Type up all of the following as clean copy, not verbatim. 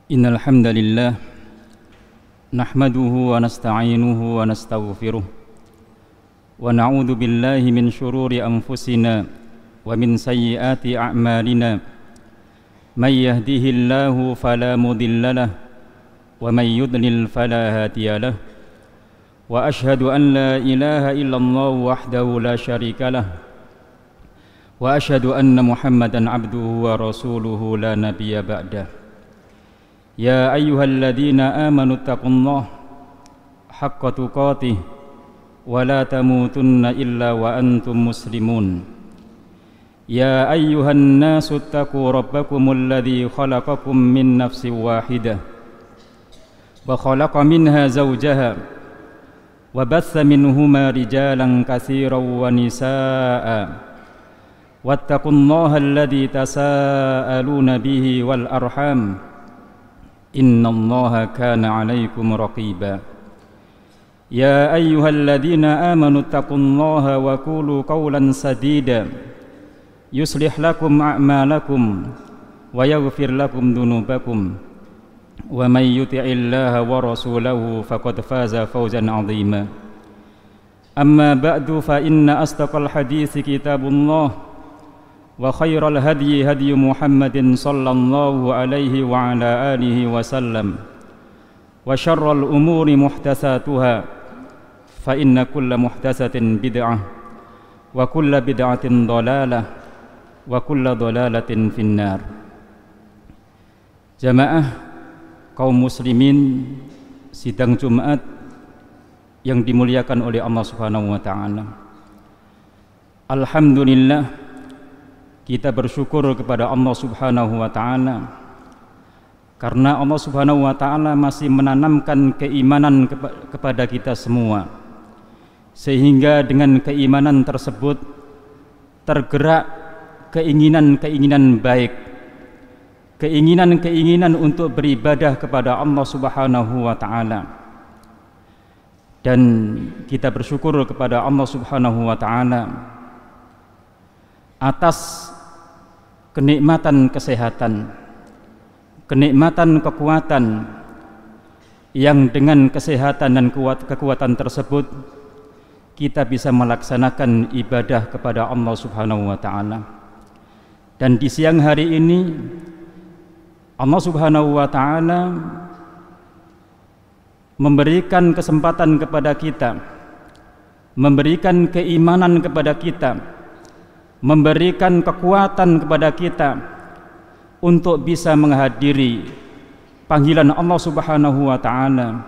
Innal hamdalillah nahmaduhu wa nasta'inuhu wa nastaghfiruh wa na'udzu billahi min shururi anfusina wa min sayyiati a'malina may yahdihillahu fala mudilla lahu wa may yudlil fala hadiya lahu wa ashhadu an la ilaha illallah wahdahu la syarika lahu wa ashhadu anna Muhammadan abduhu wa rasuluhu la nabiyya ba'dah. Ya ayyuhalladzina amanu taqullaha haqqa tuqatih wa la tamutunna illa wa antum muslimun. Ya ayyuhan nasu taqu rabbakumul ladzi khalaqakum min nafsin wahidah wa khalaqa minha zawjaha wa batha minhuma rijalan katsiran wa nisaa'a wattaqullaha alladzi tasaaluna bihi wal arham innallaha kana 'alaikum raqiba. Ya ayyuhalladzina amanu taqullaha wa qulu qawlan sadida yuslih lakum a'malakum wa yaghfir lakum dhunubakum wa may yuti'illaha wa rasulahu faqad faza fawzan 'azima. Amma ba'du fa inna asdaqal hadithi kitabullah wa khairal hadyi hadyu Muhammadin sallallahu alaihi wa ala alihi wa sallam wa syarral umuri muhdatsatuha fa inna kulla muhdatsatin bid'ah wa kulla bid'atin dhalalah wa kulla dhalalatin finnar. Jamaah kaum muslimin sidang Jumat yang dimuliakan oleh Allah Subhanahu wa taala. Alhamdulillah, kita bersyukur kepada Allah Subhanahu wa taala karena Allah Subhanahu wa taala masih menanamkan keimanan kepada kita semua, sehingga dengan keimanan tersebut tergerak keinginan-keinginan baik, keinginan-keinginan untuk beribadah kepada Allah Subhanahu wa taala. Dan kita bersyukur kepada Allah Subhanahu wa taala atas kenikmatan kesehatan, kenikmatan kekuatan, yang dengan kesehatan dan kekuatan tersebut kita bisa melaksanakan ibadah kepada Allah Subhanahu wa taala. Dan di siang hari ini Allah Subhanahu wa taala memberikan kesempatan kepada kita, memberikan keimanan kepada kita, memberikan kekuatan kepada kita untuk bisa menghadiri panggilan Allah Subhanahu wa taala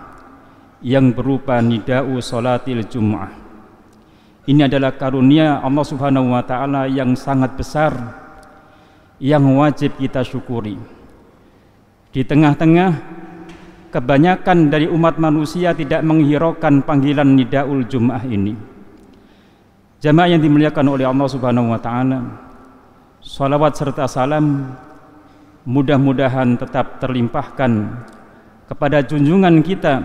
yang berupa nida'u salatil Jum'ah. Ini adalah karunia Allah Subhanahu wa taala yang sangat besar yang wajib kita syukuri. Di tengah-tengah kebanyakan dari umat manusia tidak menghiraukan panggilan nida'ul Jum'ah ini. Jamaah yang dimuliakan oleh Allah Subhanahu wa taala, salawat serta salam mudah-mudahan tetap terlimpahkan kepada junjungan kita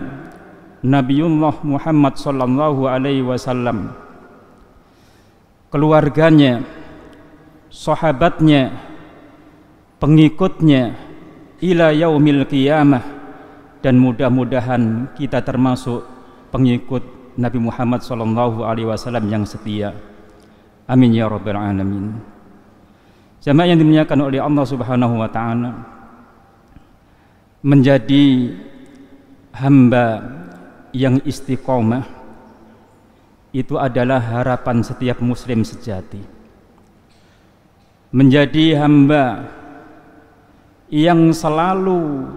Nabiullah Muhammad sallallahu alaihi wasallam, keluarganya, sahabatnya, pengikutnya ila yaumil qiyamah, dan mudah-mudahan kita termasuk pengikut Nabi Muhammad sallallahu alaihi wasallam yang setia. Amin ya rabbal alamin. Jamaah yang dimuliakan oleh Allah Subhanahu wa taala, menjadi hamba yang istiqomah itu adalah harapan setiap muslim sejati. Menjadi hamba yang selalu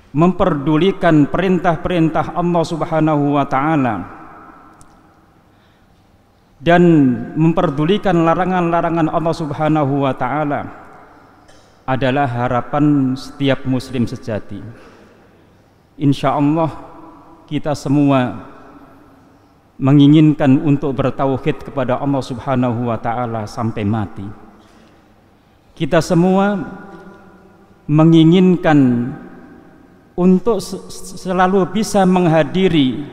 memperdulikan perintah-perintah Allah Subhanahu wa taala dan memperdulikan larangan-larangan Allah Subhanahu wa taala adalah harapan setiap muslim sejati. Insyaallah kita semua menginginkan untuk bertauhid kepada Allah Subhanahu wa taala sampai mati. Kita semua menginginkan untuk selalu bisa menghadiri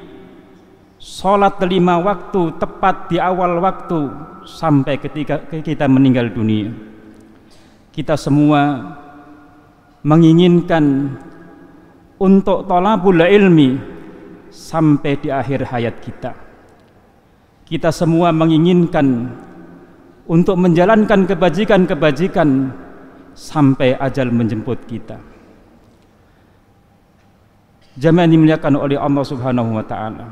sholat 5 waktu tepat di awal waktu sampai ketika kita meninggal dunia. Kita semua menginginkan untuk thalabul ilmi sampai di akhir hayat kita. Kita semua menginginkan untuk menjalankan kebajikan-kebajikan sampai ajal menjemput kita. Jamaah yang dimuliakan oleh Allah Subhanahu wa taala,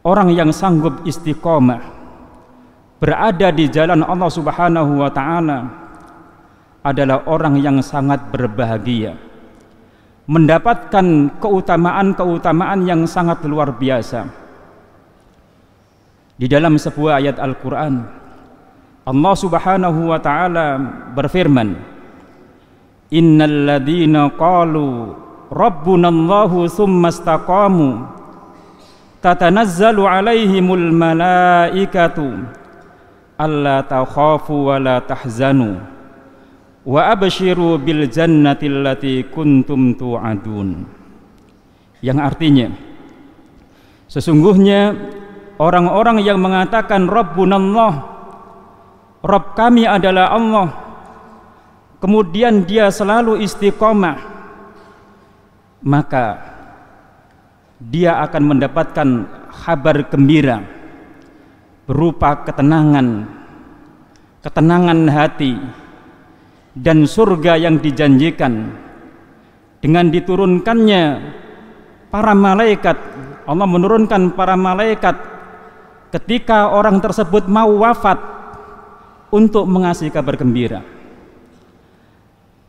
orang yang sanggup istiqomah berada di jalan Allah Subhanahu wa taala adalah orang yang sangat berbahagia, mendapatkan keutamaan-keutamaan yang sangat luar biasa. Di dalam sebuah ayat Al-Quran, Allah Subhanahu wa ta'ala berfirman, innal ladzina qalu rabbunallahu tsumma istaqamu tatanazzalu alaihimul malaikatu alla takhafu wa la tahzanu wa abshiru bil jannati allati kuntum tu'adun. Yang artinya, sesungguhnya orang-orang yang mengatakan Rabbunallah, Rabb kami adalah Allah, kemudian dia selalu istiqomah, maka dia akan mendapatkan kabar gembira berupa ketenangan hati dan surga yang dijanjikan dengan diturunkannya para malaikat. Allah menurunkan para malaikat ketika orang tersebut mau wafat untuk mengasih kabar gembira.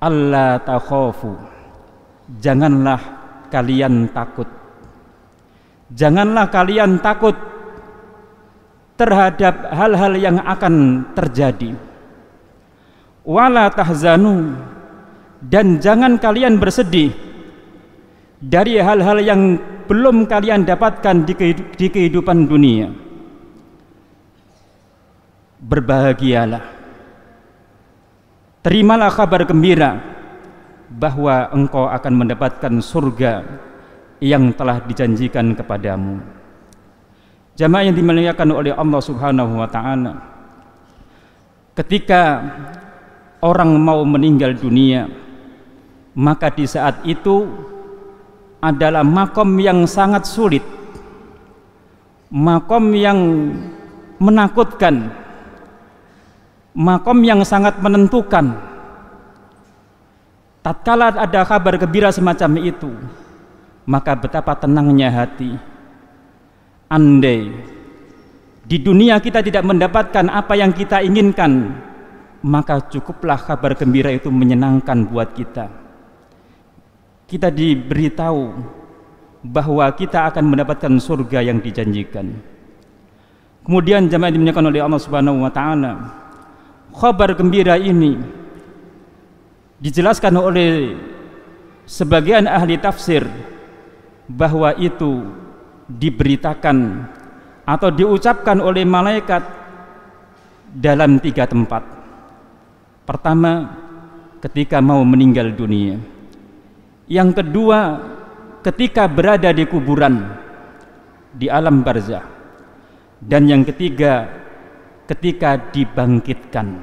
Alla takhafu, janganlah kalian takut. Janganlah kalian takut terhadap hal-hal yang akan terjadi. Wala tahzanu, dan jangan kalian bersedih dari hal-hal yang belum kalian dapatkan di kehidupan dunia. Berbahagialah, terimalah kabar gembira bahwa engkau akan mendapatkan surga yang telah dijanjikan kepadamu. Jamaah yang dimuliakan oleh Allah Subhanahu wa ta'ala, ketika orang mau meninggal dunia, maka di saat itu adalah makom yang sangat sulit, makom yang menakutkan, makom yang sangat menentukan. Tatkala ada kabar gembira semacam itu, maka betapa tenangnya hati. Andai di dunia kita tidak mendapatkan apa yang kita inginkan, maka cukuplah kabar gembira itu menyenangkan buat kita. Kita diberitahu bahwa kita akan mendapatkan surga yang dijanjikan. Kemudian jamaah dimuliakan oleh Allah Subhanahu wa ta'ala, kabar gembira ini dijelaskan oleh sebagian ahli tafsir bahwa itu diberitakan atau diucapkan oleh malaikat dalam 3 tempat. Pertama, ketika mau meninggal dunia. Yang kedua, ketika berada di kuburan, di alam barzah. Dan yang ketiga, ketika dibangkitkan.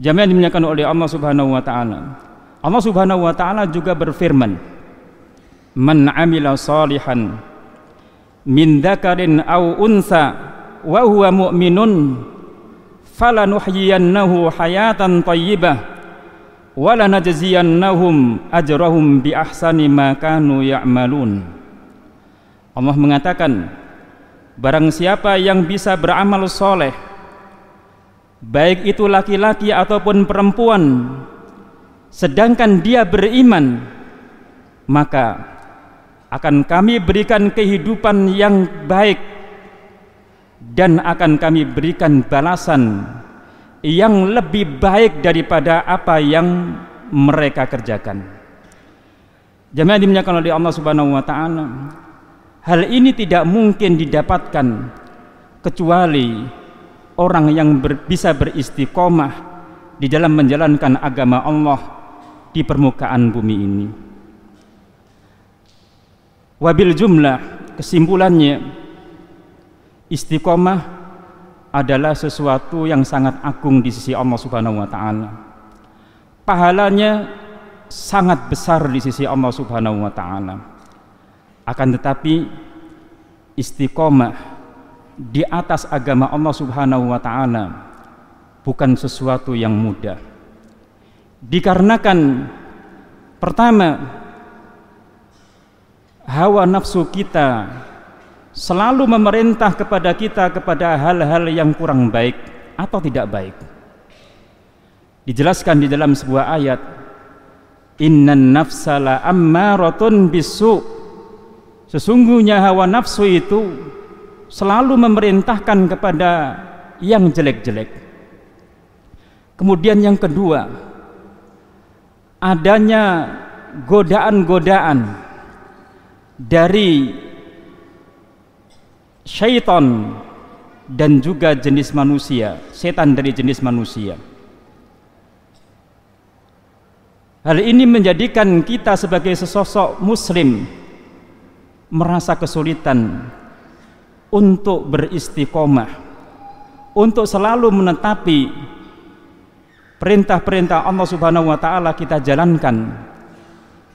Jamaah dimuliakan oleh Allah Subhanahu wa ta'ala, Allah Subhanahu wa ta'ala juga berfirman, man amila salihan min dzakarin aw unsa wa huwa mu'minun falanuhyiyannahu hayatan thayyibah wa lanajziyannahum ajrahum bi ahsani ma kanu ya'malun. Allah mengatakan, barang siapa yang bisa beramal soleh, baik itu laki-laki ataupun perempuan, sedangkan dia beriman, maka akan kami berikan kehidupan yang baik dan akan kami berikan balasan yang lebih baik daripada apa yang mereka kerjakan. Jamaah dimuliakan oleh Allah Subhanahu wa ta'ala, hal ini tidak mungkin didapatkan kecuali orang yang bisa beristiqomah di dalam menjalankan agama Allah di permukaan bumi ini. Wabil jumlah, kesimpulannya, istiqomah adalah sesuatu yang sangat agung di sisi Allah Subhanahu wa ta'ala. pahalanya sangat besar di sisi Allah Subhanahu wa taala. Akan tetapi istiqomah di atas agama Allah Subhanahu wa taala bukan sesuatu yang mudah. Dikarenakan pertama, hawa nafsu kita selalu memerintah kepada kita kepada hal-hal yang kurang baik atau tidak baik. Dijelaskan di dalam sebuah ayat, innan nafsa la ammaratun bisu, sesungguhnya hawa nafsu itu selalu memerintahkan kepada yang jelek-jelek. Kemudian yang kedua, adanya godaan-godaan dari syaitan dan juga jenis manusia, setan dari jenis manusia. Hal ini menjadikan kita sebagai sesosok muslim merasa kesulitan untuk beristiqomah, untuk selalu menetapi perintah-perintah Allah Subhanahu wa taala kita jalankan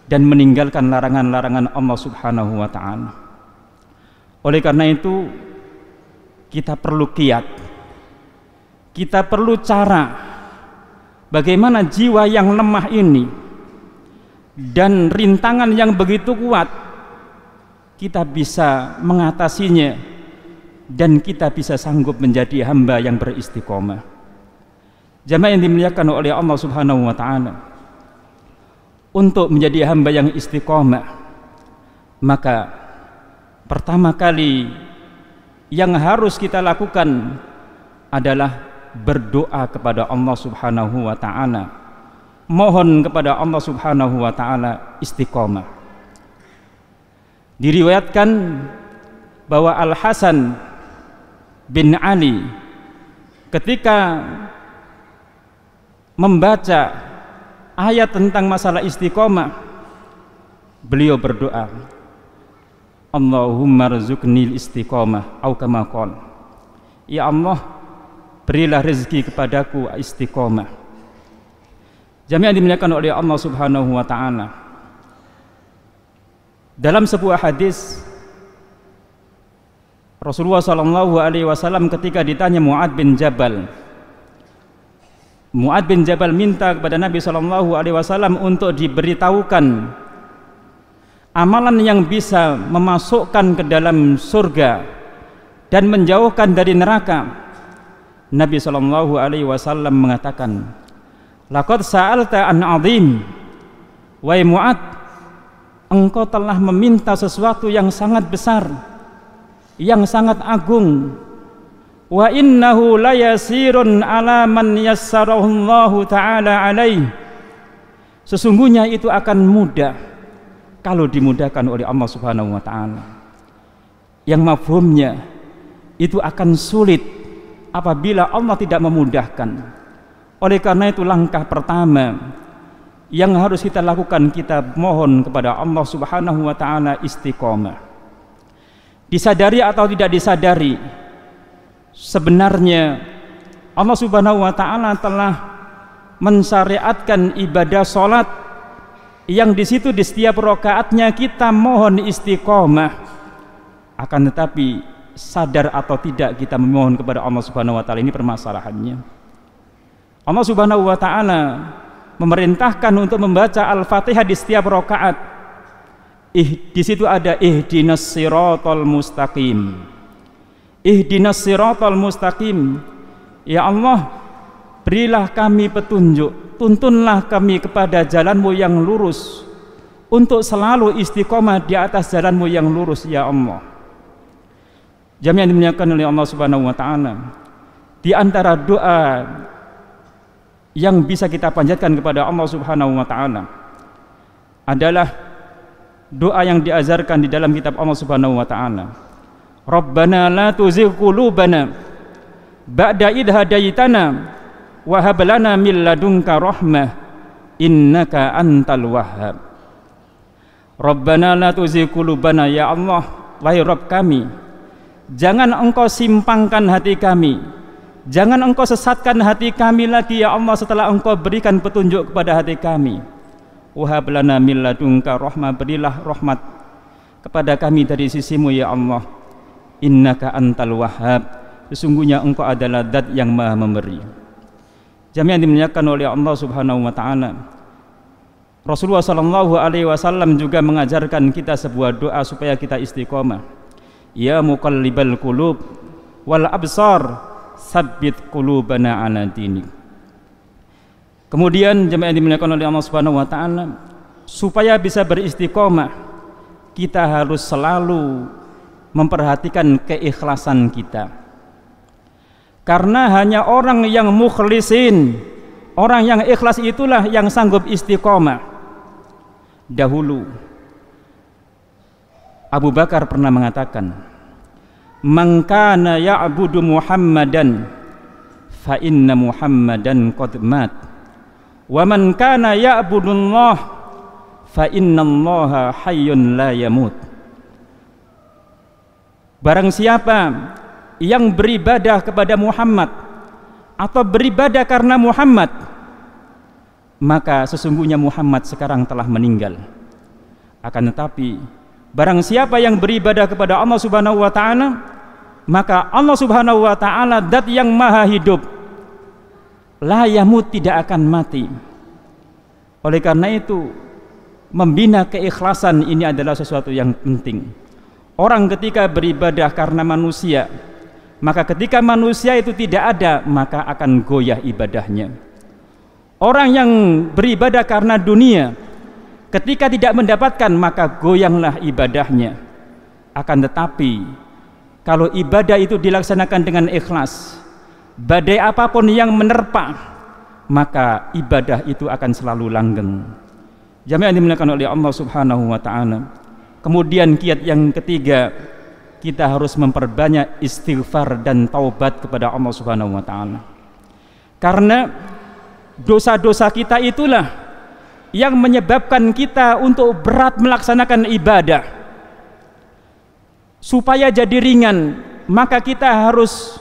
dan meninggalkan larangan-larangan Allah Subhanahu wa taala. Oleh karena itu kita perlu kiat, kita perlu cara bagaimana jiwa yang lemah ini dan rintangan yang begitu kuat kita bisa mengatasinya dan kita bisa sanggup menjadi hamba yang beristiqomah. Jamaah yang dimuliakan oleh Allah Subhanahu wa taala, untuk menjadi hamba yang istiqomah, maka pertama kali yang harus kita lakukan adalah berdoa kepada Allah Subhanahu wa taala, mohon kepada Allah Subhanahu wa taala istiqomah. Diriwayatkan bahwa Al Hasan bin Ali ketika membaca ayat tentang masalah istiqomah, beliau berdoa, Allahumma rzuqnil istiqomah atau kama qala, ya Allah berilah rezeki kepadaku istiqomah. Jamaah dimuliakan oleh Allah Subhanahu wa taala, dalam sebuah hadis Rasulullah sallallahu alaihi wasallam ketika ditanya Mu'adz bin Jabal, Mu'adz bin Jabal minta kepada Nabi sallallahu alaihi wasallam untuk diberitahukan amalan yang bisa memasukkan ke dalam surga dan menjauhkan dari neraka. Nabi sallallahu alaihi wasallam mengatakan, laqad sa'alta an 'azim, wahai Mu'adz, engkau telah meminta sesuatu yang sangat besar, yang sangat agung. Wa innahu layasirun ala man yassarahu Allah taala alaih, sesungguhnya itu akan mudah kalau dimudahkan oleh Allah Subhanahu wa taala. Yang mafhumnya itu akan sulit apabila Allah tidak memudahkan. Oleh karena itu langkah pertama yang harus kita lakukan, kita mohon kepada Allah Subhanahu wa taala istiqomah. Disadari atau tidak disadari, sebenarnya Allah Subhanahu wa taala telah mensyariatkan ibadah salat yang di situ di setiap rakaatnya kita mohon istiqomah. Akan tetapi sadar atau tidak kita memohon kepada Allah Subhanahu wa taala, ini permasalahannya. Allah Subhanahu wa taala memerintahkan untuk membaca Al-Fatihah di setiap rakaat. Di situ ada ihdinas siratal mustaqim. Ihdinas siratal mustaqim. Ya Allah, berilah kami petunjuk, tuntunlah kami kepada jalan-Mu yang lurus, untuk selalu istiqomah di atas jalan-Mu yang lurus ya Allah. Jamaah yang dimuliakan oleh Allah Subhanahu wa taala, di antara doa yang bisa kita panjatkan kepada Allah Subhanahu wa taala adalah doa yang diajarkan di dalam kitab Allah Subhanahu wa taala. Rabbana la tuzigh qulubana ba'da idh hadaitana wa hab lana min ladunka rahmah innaka antal wahhab. Rabbana la tuzigh qulubana, ya Allah, wahai Rabb kami, jangan engkau simpangkan hati kami Jangan Engkau sesatkan hati kami lagi ya Allah setelah Engkau berikan petunjuk kepada hati kami. Wahab lana min ladunka rahmah, berilah rahmat kepada kami dari sisimu ya Allah. Innaka antal wahhab, sesungguhnya Engkau adalah Zat yang Maha memberi. Jami'an dimuliakan oleh Allah Subhanahu wa taala. Rasulullah sallallahu alaihi wasallam juga mengajarkan kita sebuah doa supaya kita istiqomah. Ya muqallibal qulub wal absar, sabbit qulubana ala dinik. Kemudian jemaah yang dimuliakan oleh Allah Subhanahu wa taala, supaya bisa beristiqomah kita harus selalu memperhatikan keikhlasan kita. Karena hanya orang yang mukhlisin, orang yang ikhlas itulah yang sanggup istiqomah. Dahulu Abu Bakar pernah mengatakan, "Man kana ya'budu Muhammadan fa inna Muhammadan qad mat. Wa man kana ya'budullah fa innallaha hayyun la yamut." Barang siapa yang beribadah kepada Muhammad atau beribadah karena Muhammad, maka sesungguhnya Muhammad sekarang telah meninggal. Akan tetapi barang siapa yang beribadah kepada Allah Subhanahu wa taala, maka Allah Subhanahu wa taala Zat yang maha hidup, la yamut, tidak akan mati. Oleh karena itu, membina keikhlasan ini adalah sesuatu yang penting. Orang ketika beribadah karena manusia, maka ketika manusia itu tidak ada, maka akan goyah ibadahnya. Orang yang beribadah karena dunia, ketika tidak mendapatkan, maka goyanglah ibadahnya. Akan tetapi kalau ibadah itu dilaksanakan dengan ikhlas, badai apapun yang menerpa, maka ibadah itu akan selalu langgeng. Jamaah yang dimuliakan oleh Allah Subhanahu wa taala. Kemudian kiat yang ketiga, kita harus memperbanyak istighfar dan taubat kepada Allah Subhanahu wa taala. Karena dosa-dosa kita itulah yang menyebabkan kita untuk berat melaksanakan ibadah. Supaya jadi ringan, maka kita harus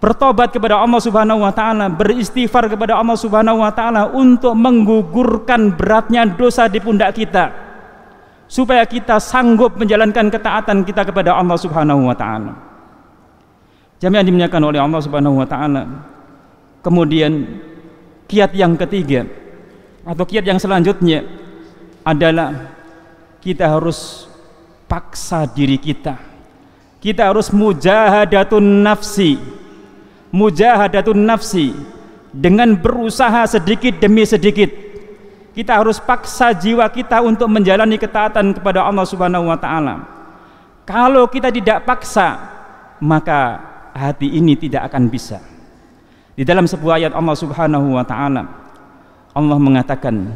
bertobat kepada Allah Subhanahu wa taala, beristighfar kepada Allah Subhanahu wa taala untuk menggugurkan beratnya dosa di pundak kita, supaya kita sanggup menjalankan ketaatan kita kepada Allah Subhanahu wa taala. Jami'an dimuliakan oleh Allah Subhanahu wa taala. Kemudian kiat yang ketiga atau kiat yang selanjutnya adalah kita harus paksa diri kita. Kita harus mujahadatun nafsi. Mujahadatun nafsi, dengan berusaha sedikit demi sedikit. Kita harus paksa jiwa kita untuk menjalani ketaatan kepada Allah Subhanahu wa taala. Kalau kita tidak paksa, maka hati ini tidak akan bisa. Di dalam sebuah ayat Allah Subhanahu wa taala, Allah mengatakan,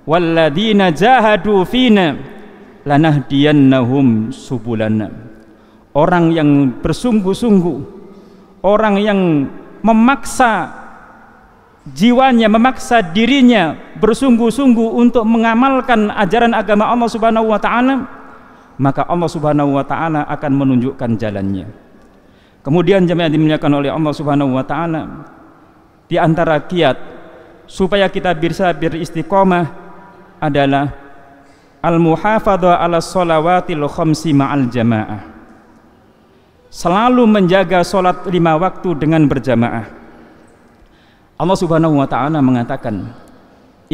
"Walladzina jahadu fina lanahdiyannahum subulana." Orang yang bersungguh-sungguh, orang yang memaksa jiwanya, memaksa dirinya bersungguh-sungguh untuk mengamalkan ajaran agama Allah Subhanahu wa taala, maka Allah Subhanahu wa taala akan menunjukkan jalannya. Kemudian jemaah dimuliakan oleh Allah Subhanahu wa taala, di antara kiat supaya kita bisa beristiqomah adalah al-muhafadzah 'ala shalawatil khamsi ma'al jamaah. Selalu menjaga salat 5 waktu dengan berjamaah. Allah Subhanahu wa taala mengatakan,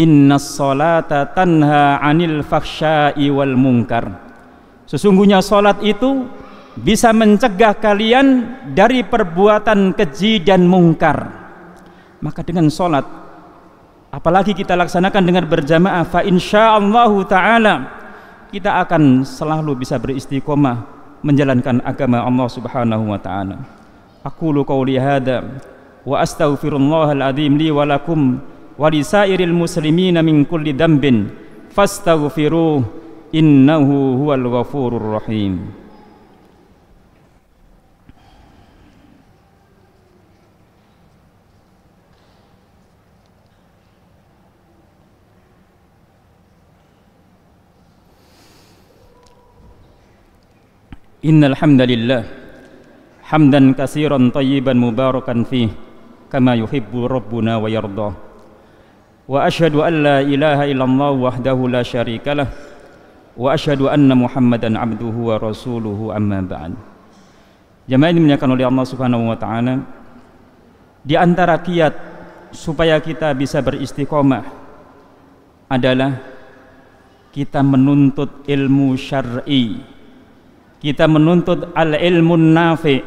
"Innas salata tanha 'anil fakhsya'i wal munkar." Sesungguhnya salat itu bisa mencegah kalian dari perbuatan keji dan mungkar. Maka dengan salat, apalagi kita laksanakan dengan berjamaah, fa insyaallahu taala kita akan selalu bisa beristiqomah menjalankan agama Allah Subhanahu wa taala. Aqulu qouli hadza wa astaghfirullahal azim li wa lakum wa lisairil muslimina min kulli dhanbin fastaghfiruh innahu huwal ghafurur rahim. Innal hamdalillah hamdan katsiran thayyiban mubarakan fih kama yuhibbu rabbuna wa yardah. Wa asyhadu an la ilaha illallah wahdahu la syarikalah wa asyhadu anna Muhammadan abduhu wa rasuluhu amma ba'd. Jamaah ini dimuliakan oleh Allah Subhanahu wa taala. Di antara kiat supaya kita bisa beristiqomah adalah kita menuntut ilmu syar'i. Kita menuntut al-ilmu nafi'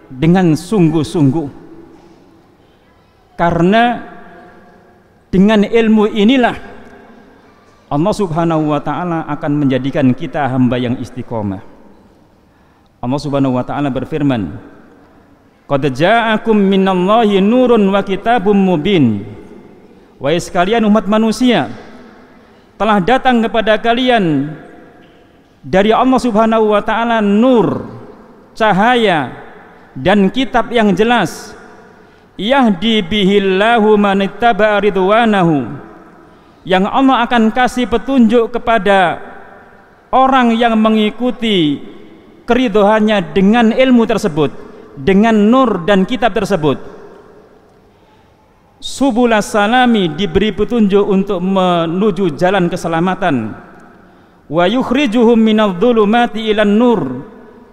dengan sungguh-sungguh. Karena dengan ilmu inilah Allah Subhanahu wa taala akan menjadikan kita hamba yang istiqomah. Allah Subhanahu wa taala berfirman, "Qad ja'akum minallahi nurun wa kitabum mubin." Wahai sekalian umat manusia, telah datang kepada kalian dari Allah Subhanahu wa taala nur, cahaya dan kitab yang jelas. Yahdi bihillahu manittaba'a ridwanahu, yang Allah akan kasih petunjuk kepada orang yang mengikuti keridhoannya dengan ilmu tersebut, dengan nur dan kitab tersebut. Subulas salami, diberi petunjuk untuk menuju jalan keselamatan. Wa yukhrijuhum minadh-dhulumati ilan nur,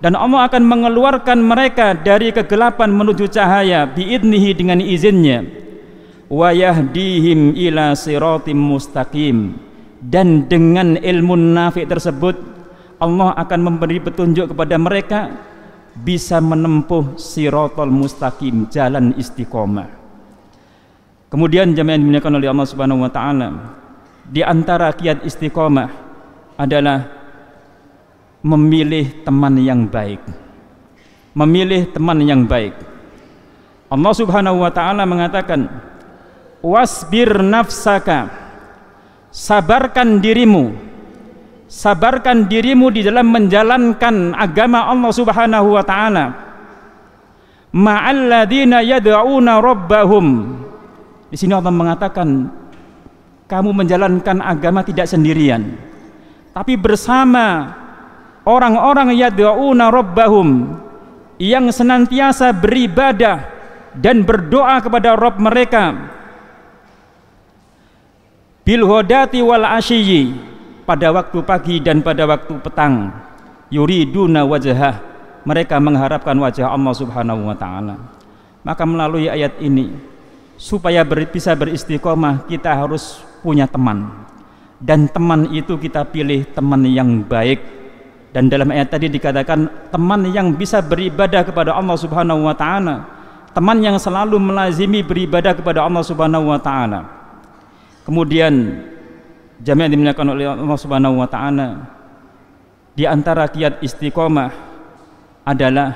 dan Allah akan mengeluarkan mereka dari kegelapan menuju cahaya biidnihi, dengan izinnya. Wa yahdihim ila siratim mustaqim, dan dengan ilmu nafi' tersebut Allah akan memberi petunjuk kepada mereka bisa menempuh siratal mustaqim, jalan istiqomah. Kemudian jamaah yang dimuliakan oleh Allah Subhanahu wa taala, di antara kiat istiqomah adalah memilih teman yang baik. Memilih teman yang baik. Allah Subhanahu wa taala mengatakan, "Wasbir nafsaka." Sabarkan dirimu. Sabarkan dirimu di dalam menjalankan agama Allah Subhanahu wa taala. Ma'alladzina yad'una rabbahum. Di sini Allah mengatakan, kamu menjalankan agama tidak sendirian, tapi bersama orang-orang yad'una rabbahum, yang senantiasa beribadah dan berdoa kepada Rabb mereka, bil ghadati wal asyiyi, pada waktu pagi dan pada waktu petang, yuriduna wajhah, mereka mengharapkan wajah Allah Subhanahu wa taala. Maka melalui ayat ini, supaya bisa beristiqomah, kita harus punya teman, dan teman itu kita pilih teman yang baik. Dan dalam ayat tadi dikatakan teman yang bisa beribadah kepada Allah Subhanahu wa taala, teman yang selalu melazimi beribadah kepada Allah Subhanahu wa taala. Kemudian jamaah yang dimuliakan oleh Allah Subhanahu wa taala, di antara kiat istiqomah adalah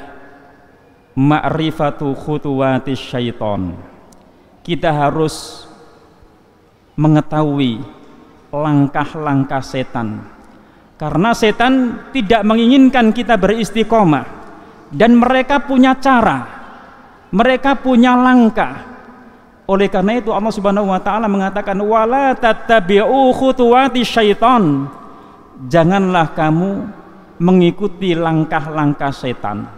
ma'rifatu khutuwatis syaitan. Kita harus mengetahui langkah-langkah setan. Karena setan tidak menginginkan kita beristiqomah, dan mereka punya cara, mereka punya langkah. Oleh karena itu Allah Subhanahu wa taala mengatakan, wala tattabi'u khutuwati syaitan. Janganlah kamu mengikuti langkah-langkah setan.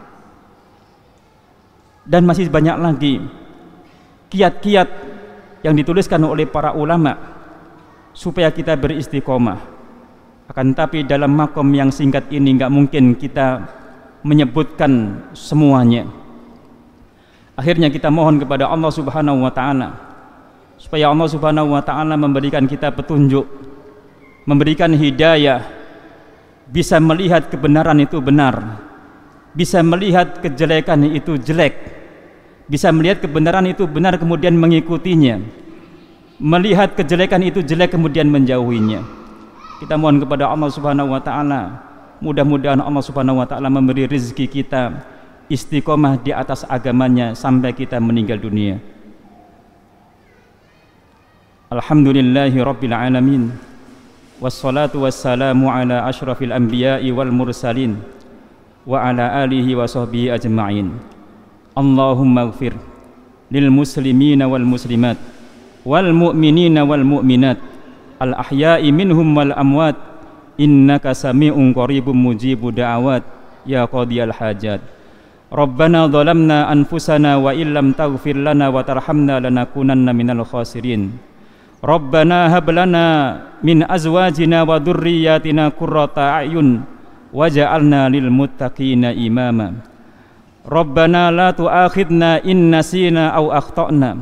Dan masih banyak lagi kiat-kiat yang dituliskan oleh para ulama supaya kita beristiqomah. Akan tapi dalam makom yang singkat ini nggak mungkin kita menyebutkan semuanya. Akhirnya kita mohon kepada Allah Subhanahu wa taala supaya Allah Subhanahu wa taala memberikan kita petunjuk, memberikan hidayah, bisa melihat kebenaran itu benar, bisa melihat kejelekan itu jelek, bisa melihat kebenaran itu benar kemudian mengikutinya, melihat kejelekan itu jelek kemudian menjauhinya. Kita mohon kepada Allah Subhanahu wa taala, mudah-mudahan Allah Subhanahu wa taala memberi rezeki kita istiqomah di atas agamanya sampai kita meninggal dunia. Alhamdulillahi rabbil alamin, wassalatu wassalamu ala asyrafil anbiya'i wal mursalin wa ala alihi wa sahbihi ajma'in. Allahumma ighfir lil muslimina wal muslimat wal mu'minina wal mu'minat al ahya'i minhum wal amwat, innaka sami'un qaribun mujibud da'awat ya qadiyal hajat. Rabbana zalamna anfusana wa illam taghfir lana wa tarhamna lanakunanna minal khasirin. Rabbana hab lana min azwajina wa dhurriyyatina qurrata a'yun waj'alna lil muttaqina imama. Rabbana la tu'akhidna in nasina aw akhtana.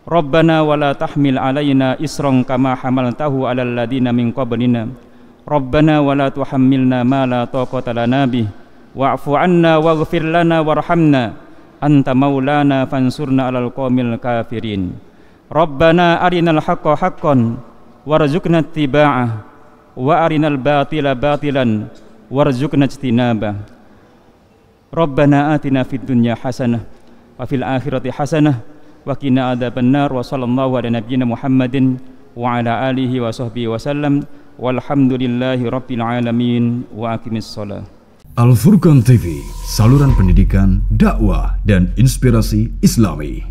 Rabbana wa la tahmil alaina isran kama hamaltahu 'alal ladina min qablina. Rabbana wa la tuhammilna ma la taqata lana bih. Wa'fu 'anna waghfir lana warhamna anta maulana fansurna 'alal qaumil kafirin. Rabbana arinal haqqa haqqan warzuqna ittiba'ah wa arinal batila batilan warzuqna ijtinabah. Rabbana atina fid dunya hasanah wa fil akhirati hasanah wa qina adzabannar. Wa sallallahu ala nabiyyina Muhammadin wa ala alihi wa sahbihi wasallam walhamdulillahi rabbil alamin wa aqimis shalah. Al Furqan TV, saluran pendidikan, dakwah dan inspirasi Islami.